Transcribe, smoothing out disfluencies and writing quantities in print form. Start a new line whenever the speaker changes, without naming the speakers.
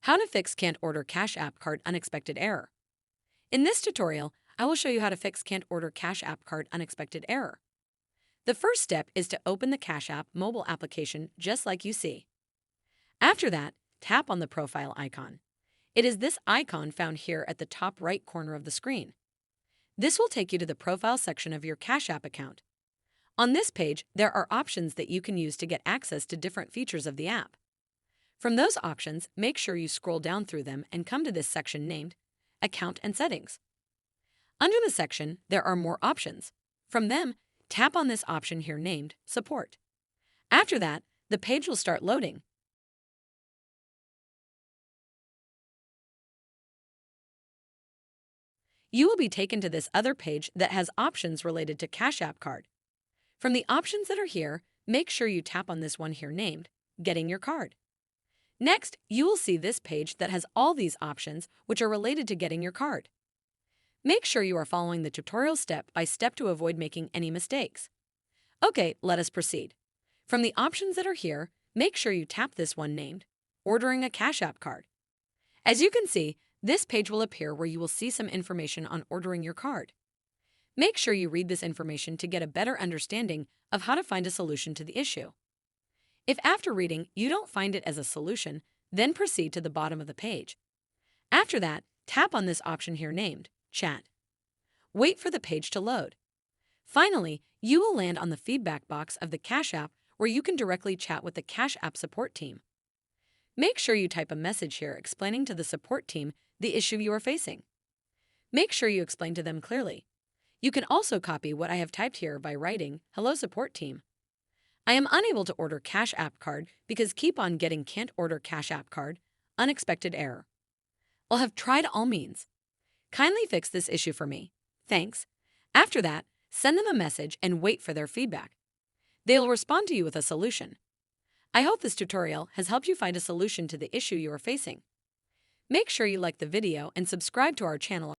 How to fix can't order Cash App Card unexpected error. In this tutorial, I will show you how to fix can't order Cash App Card unexpected error. The first step is to open the Cash App mobile application just like you see. After that, tap on the profile icon. It is this icon found here at the top right corner of the screen. This will take you to the profile section of your Cash App account. On this page, there are options that you can use to get access to different features of the app. From those options, make sure you scroll down through them and come to this section named Account and Settings. Under the section, there are more options. From them, tap on this option here named Support. After that, the page will start loading. You will be taken to this other page that has options related to Cash App Card. From the options that are here, make sure you tap on this one here named Getting Your Card. Next, you will see this page that has all these options which are related to getting your card. Make sure you are following the tutorial step by step to avoid making any mistakes. Okay, let us proceed. From the options that are here, make sure you tap this one named Ordering a Cash App Card. As you can see, this page will appear where you will see some information on ordering your card. Make sure you read this information to get a better understanding of how to find a solution to the issue. If after reading you don't find it as a solution, then proceed to the bottom of the page. After that, tap on this option here named Chat. Wait for the page to load. Finally, you will land on the feedback box of the Cash App where you can directly chat with the Cash App support team. Make sure you type a message here explaining to the support team the issue you are facing. Make sure you explain to them clearly. You can also copy what I have typed here by writing, "Hello support team. I am unable to order Cash App Card because keep on getting can't order Cash App Card, unexpected error. I'll have tried all means. Kindly fix this issue for me. Thanks." After that, send them a message and wait for their feedback. They will respond to you with a solution. I hope this tutorial has helped you find a solution to the issue you are facing. Make sure you like the video and subscribe to our channel